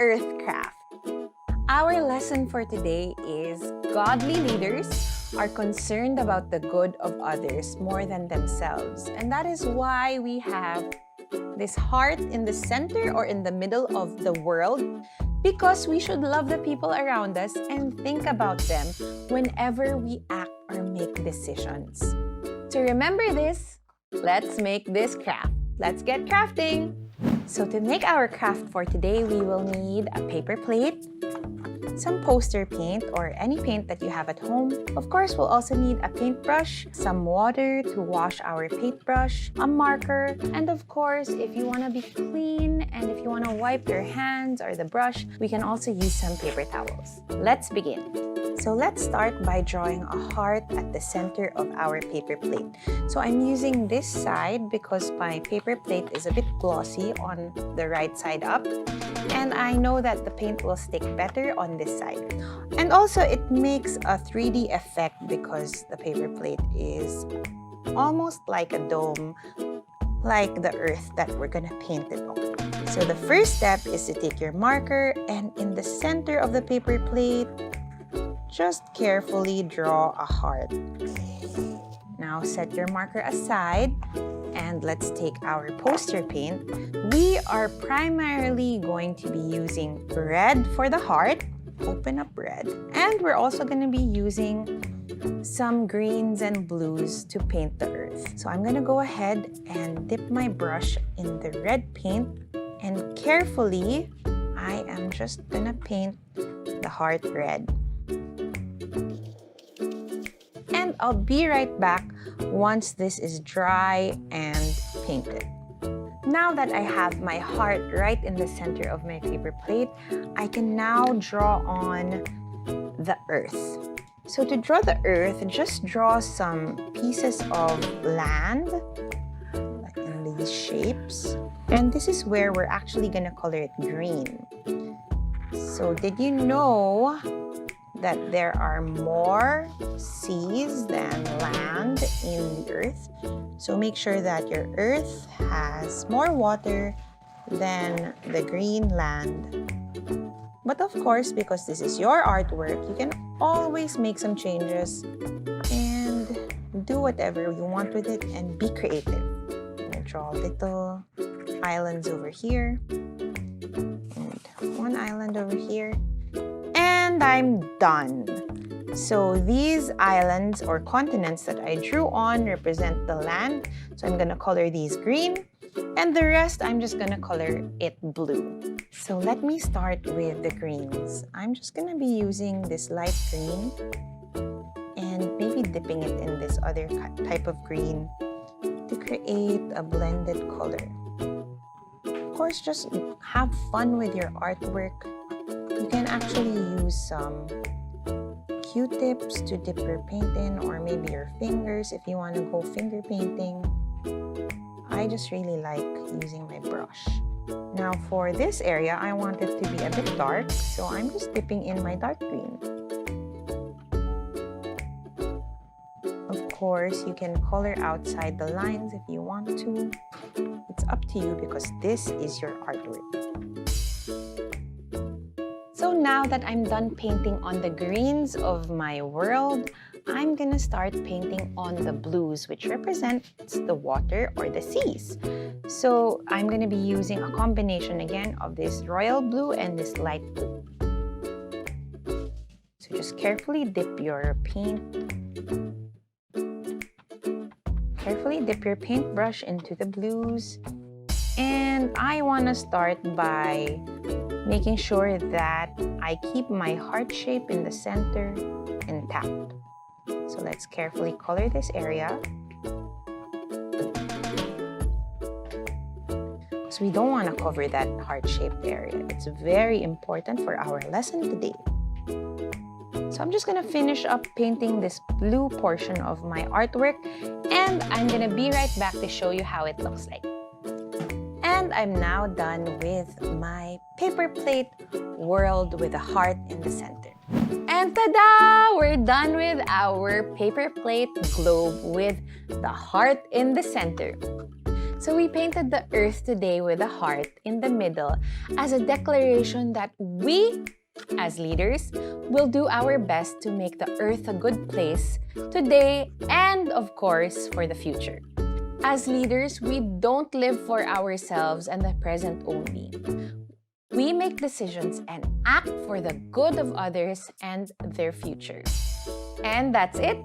Earthcraft. Our lesson for today is godly leaders are concerned about the good of others more than themselves. And that is why we have this heart in the center or in the middle of the world, because we should love the people around us and think about them whenever we act or make decisions. To remember this, let's make this craft. Let's get crafting! So to make our craft for today, we will need a paper plate, some poster paint or any paint that you have at home. Of course, we'll also need a paintbrush, some water to wash our paintbrush, a marker, and of course, if you want to be clean and if you want to wipe your hands or the brush, we can also use some paper towels. Let's begin. So let's start by drawing a heart at the center of our paper plate. So I'm using this side because my paper plate is a bit glossy on the right side up. And I know that the paint will stick better on this side. And also it makes a 3D effect because the paper plate is almost like a dome, like the earth that we're gonna paint it on. So the first step is to take your marker and in the center of the paper plate, just carefully draw a heart. Now set your marker aside and let's take our poster paint. We are primarily going to be using red for the heart. Open up red. And we're also going to be using some greens and blues to paint the earth. So I'm going to go ahead and dip my brush in the red paint and carefully I am just going to paint the heart red. And I'll be right back once this is dry and painted. Now that I have my heart right in the center of my paper plate, I can now draw on the earth. So to draw the earth, just draw some pieces of land, like in these shapes. And this is where we're actually gonna color it green. So did you know that there are more seas than land in the earth? So make sure that your earth has more water than the green land. But of course, because this is your artwork, you can always make some changes and do whatever you want with it and be creative. I'm gonna draw little islands over here and one island over here. And I'm done. So these islands or continents that I drew on represent the land. So I'm gonna color these green and the rest I'm just gonna color it blue. So let me start with the greens. I'm just gonna be using this light green and maybe dipping it in this other type of green to create a blended color. Of course, just have fun with your artwork. You can actually use some Q-tips to dip your paint in, or maybe your fingers if you want to go finger painting. I just really like using my brush. Now for this area, I want it to be a bit dark, so I'm just dipping in my dark green. Of course, you can color outside the lines if you want to. It's up to you because this is your artwork. So now that I'm done painting on the greens of my world, I'm gonna start painting on the blues, which represents the water or the seas. So I'm gonna be using a combination again of this royal blue and this light blue. So just carefully dip your paint. Carefully dip your paintbrush into the blues. And I wanna start by making sure that I keep my heart shape in the center intact. So let's carefully color this area. So we don't want to cover that heart-shaped area. It's very important for our lesson today. So I'm just going to finish up painting this blue portion of my artwork and I'm going to be right back to show you how it looks like. And I'm now done with my paper plate world with a heart in the center. And ta-da! We're done with our paper plate globe with the heart in the center. So we painted the earth today with a heart in the middle as a declaration that we, as leaders, will do our best to make the earth a good place today and, of course, for the future. As leaders, we don't live for ourselves and the present only. We make decisions and act for the good of others and their future. And that's it.